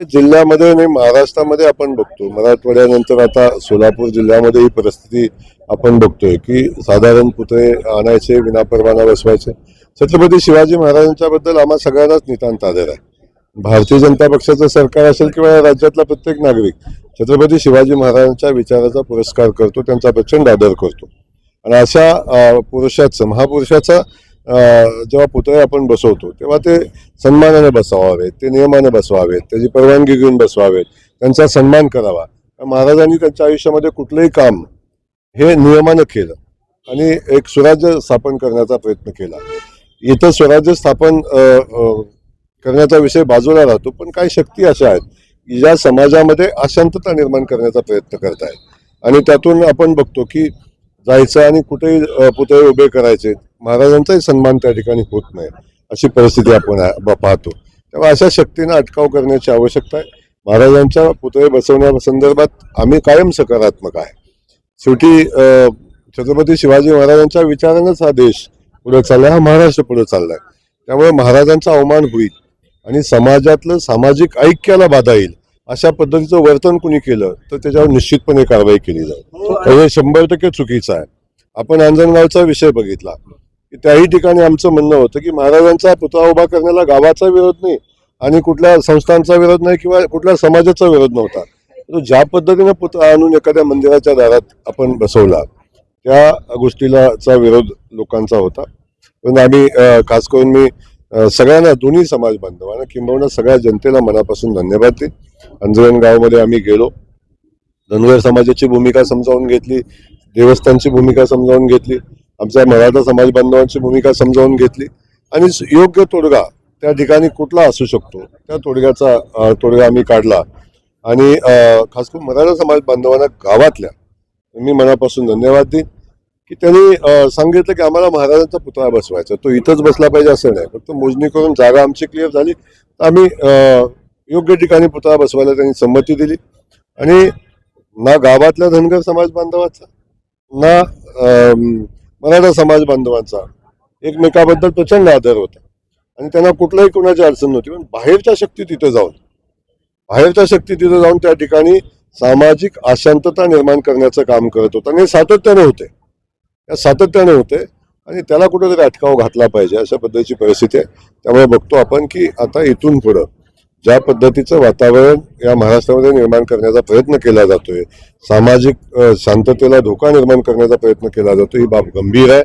जिल्ह्यामध्ये आणि महाराष्ट्रामध्ये आपण बघतो, मराठवाड्यानंतर आता सोलापूर जिल्ह्यामध्ये ही परिस्थिती आपण बघतोय की साधारण पुतळे आणायचे, विनापरवाना बसवायचे. छत्रपती शिवाजी महाराजांच्या बद्दल आम्हा सगळ्यांनाच नितांत आदर आहे. भारतीय जनता पक्षाचं सरकार असेल किंवा राज्यातला प्रत्येक नागरिक छत्रपती शिवाजी महाराजांच्या विचाराचा पुरस्कार करतो, त्यांचा प्रचंड आदर करतो. आणि अशा पुरुषाचं, महापुरुषाचा जेव्हा पुतळे आपण बसवतो तेव्हा ते सन्मानाने बसवावेत, ते नियमाने बसवावेत, त्याची परवानगी घेऊन बसवावेत, त्यांचा सन्मान करावा. महाराजांनी त्यांच्या आयुष्यामध्ये कुठलंही काम हे नियमानं केलं आणि एक स्वराज्य स्थापन करण्याचा प्रयत्न केला. इथं स्वराज्य स्थापन करण्याचा विषय बाजूला राहतो, पण काही शक्ती अशा आहेत की ज्या समाजामध्ये अशांतता निर्माण करण्याचा प्रयत्न करत आहेत आणि त्यातून आपण बघतो की जायचं आणि कुठेही पुतळे उभे करायचे, महाराजांचाही सन्मान त्या ठिकाणी होत नाही, अशी परिस्थिती आपण पाहतो. तेव्हा अशा शक्तींना अटकाव करण्याची आवश्यकता आहे. महाराजांच्या पुतळे बसवण्यासंदर्भात आम्ही कायम सकारात्मक आहे. शेवटी छत्रपती शिवाजी महाराजांच्या विचारानंच हा देश पुढे चाललाय, हा महाराष्ट्र पुढे चाललाय. त्यामुळे महाराजांचा अवमान होईल आणि समाजातलं सामाजिक ऐक्याला बाधा येईल अशा पद्धतीचं वर्तन कुणी केलं तर त्याच्यावर निश्चितपणे कारवाई केली जाईल. हे 100% चुकीचं आहे. आपण अंजनगावचा विषय बघितला की त्याही ठिकाणी आमचं म्हणणं होतं की महाराजांचा पुतळा उभा करण्याला गावाचा विरोध नाही आणि कुठल्या संस्थांचा विरोध नाही किंवा कुठल्या समाजाचा विरोध नव्हता. तो ज्या पद्धतीने पुतळा आणून एखाद्या मंदिराच्या दारात आपण बसवला त्या गोष्टीलाचा विरोध लोकांचा होता. पण आम्ही खास करून मी सगळ्यांना, दोन्ही समाज बांधवांना किंबहुना सगळ्या जनतेला मनापासून धन्यवाद देईन. अंजनगावमध्ये आम्ही गेलो, धनगर समाजाची भूमिका समजावून घेतली, देवस्थानची भूमिका समजावून घेतली, आमच्या मराठा समाज बांधवांची भूमिका समजावून घेतली आणि योग्य तोडगा त्या ठिकाणी कुठला असू शकतो त्या तोडगा आम्ही काढला. आणि खास करून मराठा समाज बांधवांना गावातल्या मी मनापासून धन्यवाद देईन की त्यांनी सांगितलं की आम्हाला महाराजांचा पुतळा बसवायचा, तो इथंच बसला पाहिजे असं नाही. फक्त मोजणी करून जागा आमची क्लिअर झाली तर आम्ही योग्य ठिकाणी पुतळा बसवायला त्यांनी संमती दिली. आणि ना गावातल्या धनगर समाज बांधवाचा ना मराठा समाज बांधवांचा एकमेकाबद्दल प्रचंड आदर होता आणि त्यांना कुठल्याही कोणाची अडचण नव्हती. पण बाहेरच्या शक्ती तिथे जाऊन त्या ठिकाणी सामाजिक अशांतता निर्माण करण्याचं काम करत होतं आणि सातत्याने होते आणि त्याला कुठेतरी अटकाव घातला पाहिजे अशा पद्धतीची परिस्थिती आहे. त्यामुळे बघतो आपण की आता इथून पुढं ज्या पद्धतीचं वातावरण या महाराष्ट्रामध्ये निर्माण करण्याचा प्रयत्न केला जातोय, सामाजिक शांततेला धोका निर्माण करण्याचा प्रयत्न केला जातो, ही बाब गंभीर आहे.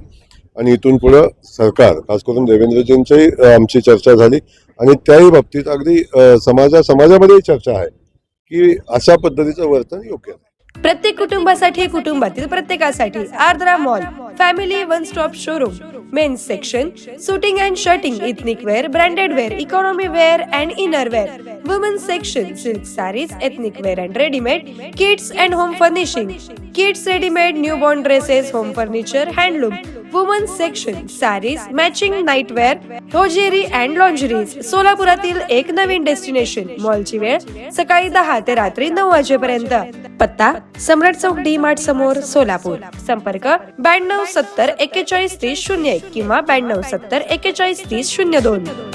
आणि इथून पुढं सरकार, खास करून देवेंद्रजींची आमची चर्चा झाली आणि त्याही बाबतीत अगदी समाजामध्येही चर्चा आहे की अशा पद्धतीचं वर्तन योग्य आहे. प्रत्येक कुटुंबासाठी, कुटुंबातील प्रत्येकासाठी Ardra mall family one stop showroom. Men's section, suiting and shirting, ethnic wear, branded wear, economy wear and inner wear. Women's section, silk sarees, ethnic wear and readymade, kids and home furnishing, kids readymade, newborn dresses, home furniture, handloom. Women's section, sarees, matching nightwear, hosiery and lingeries. सोलापुरातील एक नवीन destination. मॉलची वेळ सकाळी 10 ते रात्री 9 वाजेपर्यंत. पत्ता सम्राट चौक, डी मार्ट समोर, सोलापूर. संपर्क 92 70 41 30 01 किंवा 92 70 41 30 02.